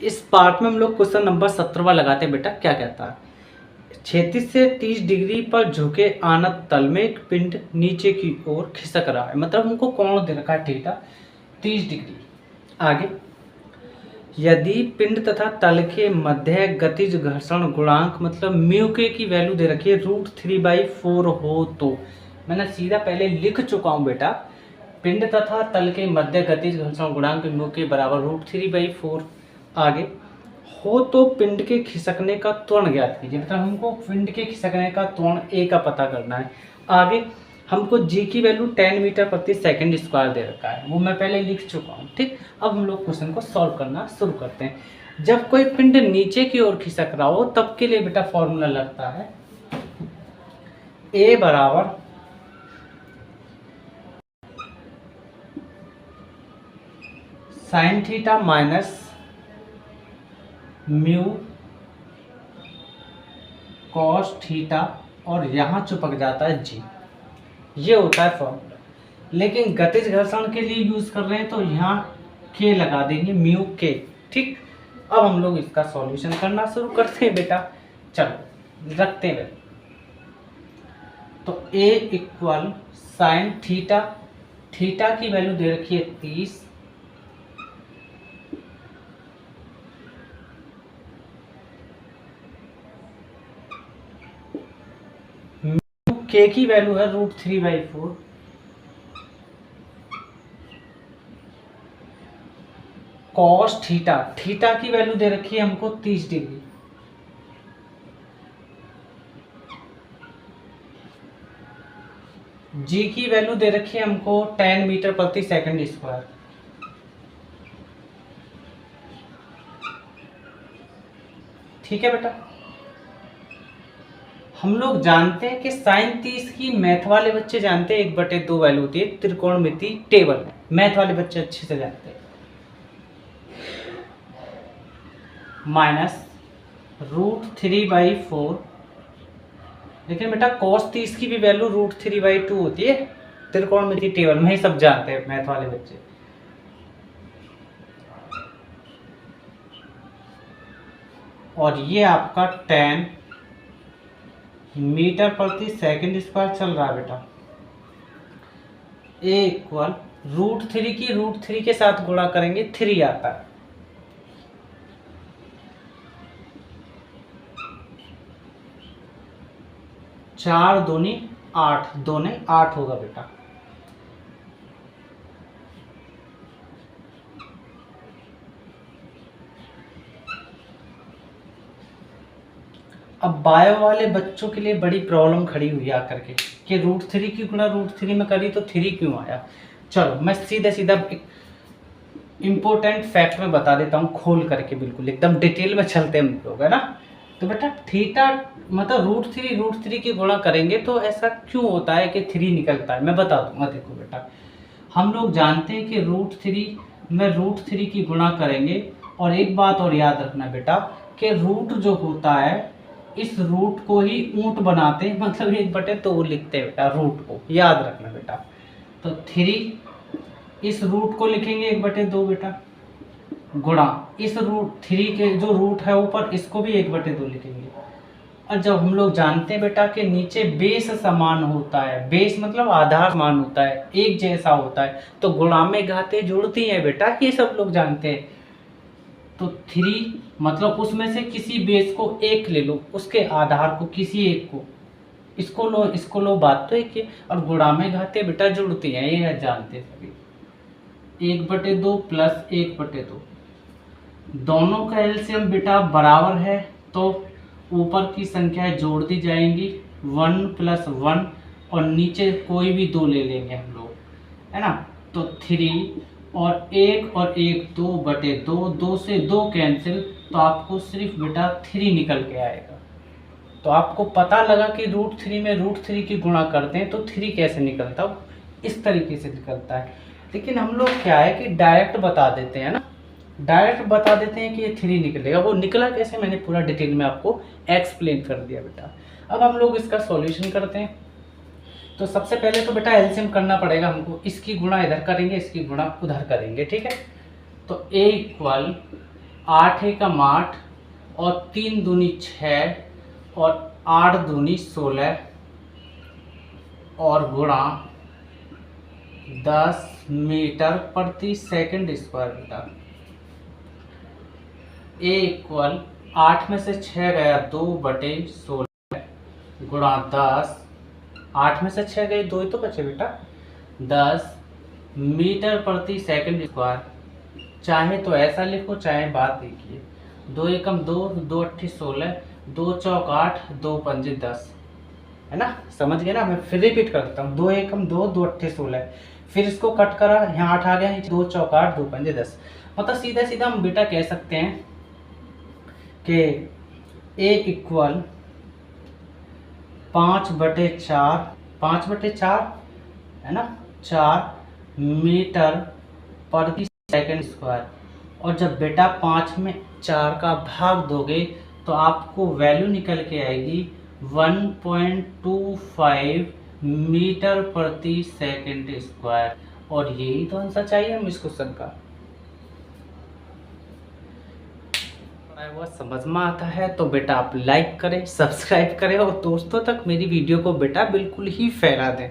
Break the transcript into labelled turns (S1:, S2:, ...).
S1: इस पार्ट में हम लोग क्वेश्चन नंबर 17वां लगाते हैं बेटा। क्या कहता है, क्षैतिज से 30 डिग्री पर झुके आनत तल में एक पिंड नीचे की ओर खिसक रहा है। मतलब हमको कोण दे रखा है थीटा 30 डिग्री। आगे, यदि पिंड तथा तल के मध्य गतिज घर्षण गुणांक मतलब म्यू के की वैल्यू दे रखी है √3/4 हो तो, मैंने सीधा पहले लिख चुका हूं बेटा, पिंड तथा तल के मध्य गतिज घर्षण गुणांक म्यू के बराबर √3/4। आगे, हो तो पिंड के खिसकने का त्वरण ज्ञात कीजिए। मतलब हमको पिंड के खिसकने का त्वरण ए का पता करना है। आगे, हमको जी की वैल्यू 10 मीटर प्रति सेकंड स्क्वायर दे रखा है, वो मैं पहले लिख चुका हूँ। ठीक, अब हम लोग क्वेश्चन को सॉल्व करना शुरू करते हैं। जब कोई पिंड नीचे की ओर खिसक रहा हो तब के लिए बेटा फॉर्मूला लगता है ए बराबर sine theta minus mu cos theta, और यहाँ चिपक जाता है जी। ये होता है फॉर्मूला। लेकिन गतिज घर्षण के लिए यूज कर रहे हैं तो यहाँ के लगा देंगे, म्यू के। ठीक, अब हम लोग इसका सॉल्यूशन करना शुरू करते हैं बेटा। चलो रखते हैं। तो ए इक्वल साइन थीटा, थीटा की वैल्यू दे रखी है 30, के की वैल्यू है √3/4, कॉस थीटा, थीटा की वैल्यू दे रखी है हमको 30 डिग्री, जी की वैल्यू दे रखी है हमको 10 मीटर प्रति सेकंड स्क्वायर। ठीक है बेटा, हम लोग जानते हैं कि साइन 30 की मैथ वाले बच्चे जानते हैं 1/2 वैल्यू होती है त्रिकोणमिति टेबल में, मैथ वाले बच्चे अच्छे से जानते हैं। माइनस √3/4, लेकिन बेटा cos 30 की भी वैल्यू √3/2 होती है त्रिकोणमिति टेबल में, ही सब जानते हैं मैथ वाले बच्चे। और ये आपका 10 मीटर प्रति सेकंड स्क्वायर चल रहा है बेटा। ए इक्वल √3 की √3 के साथ गुणा करेंगे 3 आता है, चार दूनी 8, दोने 8 होगा बेटा। अब बायो वाले बच्चों के लिए बड़ी प्रॉब्लम खड़ी हुई आकर के कि √3 की गुणा √3 में करी तो 3 क्यों आया। चलो मैं सीधा सीधा इंपॉर्टेंट फैक्ट में बता देता हूँ खोल करके, बिल्कुल एकदम डिटेल में चलते हैं हम लोग, है ना। तो बेटा थीटा मतलब √3 की गुणा करेंगे तो ऐसा क्यों होता है कि 3 निकलता है, मैं बता दूंगा। देखो बेटा, हम लोग जानते हैं कि √3 में √3 की गुणा करेंगे, और एक बात और याद रखना बेटा कि रूट जो होता है इस रूट को ही ऊंट बनाते हैं, मतलब 1/2 लिखते हैं बेटा, रूट को याद रखना बेटा। तो 3 इस रूट को लिखेंगे 1/2 बेटा, गुणा इस √3 के जो रूट है ऊपर इसको भी 1/2 लिखेंगे। और जब हम लोग जानते हैं बेटा कि नीचे बेस समान होता है, बेस मतलब आधार समान होता है, एक जैसा होता है, तो गुणा में घातें जुड़ती हैं बेटा, ये सब लोग जानते हैं। तो 3 मतलब उसमें से किसी बेस को एक ले लो, उसके आधार को किसी एक को, इसको लो, बात तो एक है। और गुणा में घातें बेटा जुड़ती हैं, ये जानते सभी। 1/2 प्लस 1/2, दोनों का एलसीएम बेटा बराबर है, तो ऊपर की संख्या जोड़ दी जाएंगी 1 + 1, और नीचे कोई भी 2 ले लेंगे हम लोग, है ना। तो 3 और 1 2/2, 2 से 2 कैंसिल, तो आपको सिर्फ बेटा 3 निकल के आएगा। तो आपको पता लगा कि √3 में √3 की गुणा करते हैं तो 3 कैसे निकलता है, इस तरीके से निकलता है। लेकिन हम लोग क्या है कि डायरेक्ट बता देते हैं ना, डायरेक्ट बता देते हैं कि ये 3 निकलेगा। वो निकला कैसे मैंने पूरा डिटेल में आपको एक्सप्लेन कर दिया बेटा। अब हम लोग इसका सॉल्यूशन करते हैं। तो सबसे पहले तो बेटा एलसीएम करना पड़ेगा हमको, इसकी गुणा इधर करेंगे, इसकी गुणा उधर करेंगे, ठीक है। तो a इक्वल 8 एकम 8 और 3 दूनी 6 और 8 दूनी 16 और गुणा 10 मीटर प्रति सेकंड स्क्वायर बेटा। ए इक्वल 8 में से 6 गया 2/16 गुणा 10, 8 में से 6 गए 2 ही तो बचे बेटा, 10 मीटर प्रति सेकंड स्क्वायर। चाहे तो ऐसा लिखो चाहे बात देखिए, 2 एकम 2, 2 अट्ठी 16, 2 चौक 8, 2 पंजे 10, है ना, समझ गए ना। मैं फिर रिपीट करता हूँ, 2 एकम 2, 2 अट्ठी 16, फिर इसको कट करा, यहाँ 8 आ गया, 2 चौक 8, 2 पंजे 10। मतलब सीधा सीधा हम बेटा कह सकते हैं कि ए इक्वल 5/4, 5/4 है ना, 4 मीटर प्रति सेकंड स्क्वायर। और जब बेटा 5 में 4 का भाग दोगे तो आपको वैल्यू निकल के आएगी 1.25 मीटर प्रति सेकंड स्क्वायर। और यही तो आंसर चाहिए हम इस क्वेश्चन का। वो समझ में आता है तो बेटा आप लाइक करें, सब्सक्राइब करें और दोस्तों तक मेरी वीडियो को बेटा बिल्कुल ही फैला दें।